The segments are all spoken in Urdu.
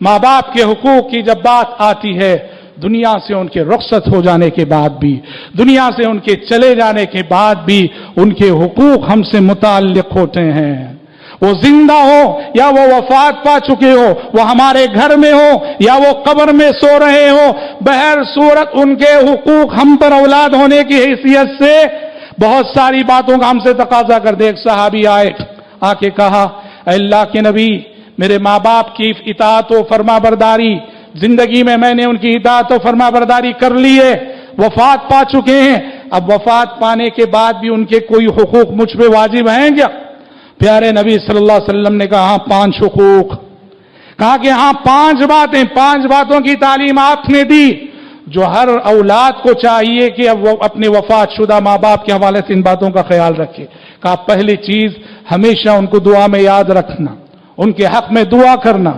ماں باپ کے حقوق کی جب بات آتی ہے، دنیا سے ان کے رخصت ہو جانے کے بعد بھی، دنیا سے ان کے چلے جانے کے بعد بھی ان کے حقوق ہم سے متعلق ہوتے ہیں. وہ زندہ ہو یا وہ وفات پا چکے ہو، وہ ہمارے گھر میں ہو یا وہ قبر میں سو رہے ہو، بہر صورت ان کے حقوق ہم پر اولاد ہونے کی حیثیت سے بہت ساری باتوں کا ہم سے تقاضا کر دے. ایک صحابی آئے، آ کے کہا، اے اللہ کے نبی، میرے ماں باپ کی اطاعت و فرما برداری، زندگی میں نے ان کی اطاعت و فرما برداری کر لی ہے، وفات پا چکے ہیں، اب وفات پانے کے بعد بھی ان کے کوئی حقوق مجھ پہ واجب ہیں کیا؟ پیارے نبی صلی اللہ علیہ وسلم نے کہا، ہاں 5 حقوق. کہا کہ ہاں 5 باتوں کی تعلیم آپ نے دی جو ہر اولاد کو چاہیے کہ اب وہ اپنے وفات شدہ ماں باپ کے حوالے سے ان باتوں کا خیال رکھے. کہا پہلی چیز، ہمیشہ ان کو دعا میں یاد رکھنا، ان کے حق میں دعا کرنا.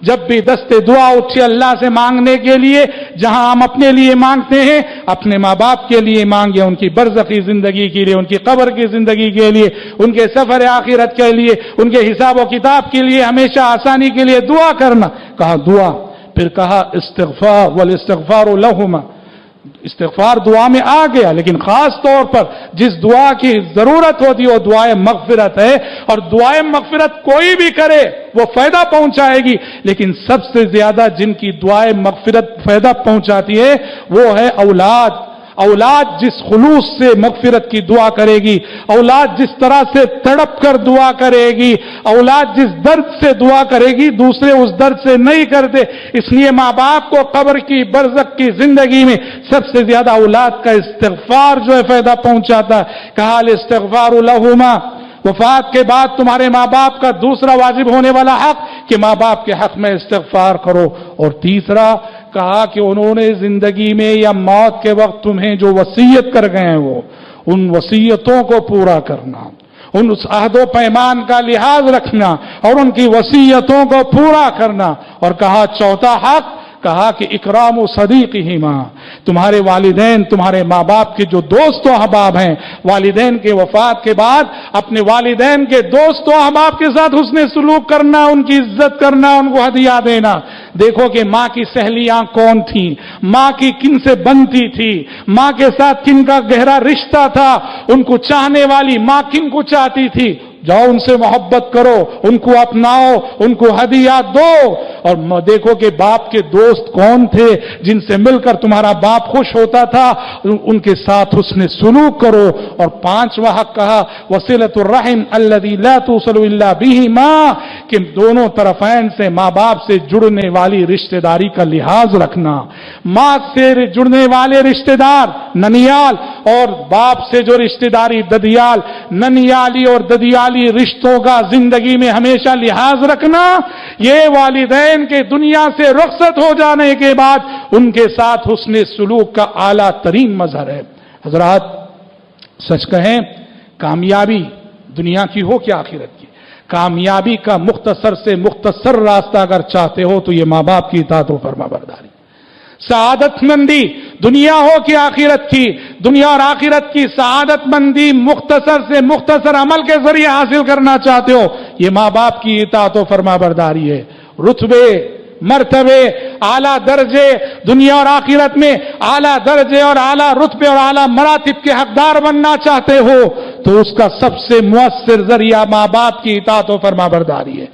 جب بھی دستے دعا اٹھے اللہ سے مانگنے کے لیے، جہاں ہم اپنے لیے مانگتے ہیں، اپنے ماں باپ کے لیے مانگے، ان کی برزخی زندگی کے لیے، ان کی قبر کی زندگی کے لیے، ان کے سفر آخرت کے لیے، ان کے حساب و کتاب کے لیے، ہمیشہ آسانی کے لیے دعا کرنا. کہا دعا. پھر کہا استغفار والاستغفار لہما. استغفار دعا میں آ گیا، لیکن خاص طور پر جس دعا کی ضرورت ہوتی ہے وہ دعائے مغفرت ہے، اور دعائے مغفرت کوئی بھی کرے وہ فائدہ پہنچائے گی، لیکن سب سے زیادہ جن کی دعائے مغفرت فائدہ پہنچاتی ہے وہ ہے اولاد. اولاد جس خلوص سے مغفرت کی دعا کرے گی، اولاد جس طرح سے تڑپ کر دعا کرے گی، اولاد جس درد سے دعا کرے گی دوسرے اس درد سے نہیں کرتے. اس لیے ماں باپ کو قبر کی برزخ کی زندگی میں سب سے زیادہ اولاد کا استغفار جو ہے فائدہ پہنچاتا ہے. کہا الاستغفار لہما. وفات کے بعد تمہارے ماں باپ کا دوسرا واجب ہونے والا حق کہ ماں باپ کے حق میں استغفار کرو. اور تیسرا کہا کہ انہوں نے زندگی میں یا موت کے وقت تمہیں جو وصیت کر گئے ہیں وہ ان وصیتوں کو پورا کرنا، ان اس عہد و پیمان کا لحاظ رکھنا اور ان کی وصیتوں کو پورا کرنا. اور کہا چوتھا حق، کہا کہ اکرام و صدیقہما. تمہارے والدین، تمہارے ماں باپ کے جو دوست و احباب ہیں، والدین کے وفات کے بعد اپنے والدین کے دوست و احباب کے ساتھ حسن سلوک کرنا، ان کی عزت کرنا، ان کو ہدیہ دینا. دیکھو کہ ماں کی سہیلیاں کون تھیں، ماں کی کن سے بنتی تھی، ماں کے ساتھ کن کا گہرا رشتہ تھا، ان کو چاہنے والی ماں کن کو چاہتی تھی. جاؤ ان سے محبت کرو، ان کو اپناؤ، ان کو ہدیات دو. اور دیکھو کہ باپ کے دوست کون تھے جن سے مل کر تمہارا باپ خوش ہوتا تھا، ان کے ساتھ حسن سلوک کرو. اور 5واں حق کہا وصلۃ الرحم الذی لا توصل الا بہما، کہ دونوں طرفین سے ماں باپ سے جڑنے والی رشتہ داری کا لحاظ رکھنا. ماں سے جڑنے والے رشتہ دار ننیال اور باپ سے جو رشتہ داری ددیال، ننیالی اور ددیالی رشتوں کا زندگی میں ہمیشہ لحاظ رکھنا. یہ والدین کے دنیا سے رخصت ہو جانے کے بعد ان کے ساتھ حسن سلوک کا اعلیٰ ترین مظہر ہے. حضرات سچ کہیں، کامیابی دنیا کی ہو کہ آخرت کی، کامیابی کا مختصر سے مختصر راستہ اگر چاہتے ہو تو یہ ماں باپ کی اطاعت و فرما برداری. سعادت مندی دنیا ہو کہ آخرت کی، دنیا اور آخرت کی سعادت مندی مختصر سے مختصر عمل کے ذریعے حاصل کرنا چاہتے ہو، یہ ماں باپ کی اطاعت و فرما برداری ہے. رتبے، مرتبے، اعلیٰ درجے دنیا اور آخرت میں، اعلیٰ درجے اور اعلیٰ رتبے اور اعلیٰ مراتب کے حقدار بننا چاہتے ہو تو اس کا سب سے مؤثر ذریعہ ماں باپ کی اطاعت و فرما برداری ہے.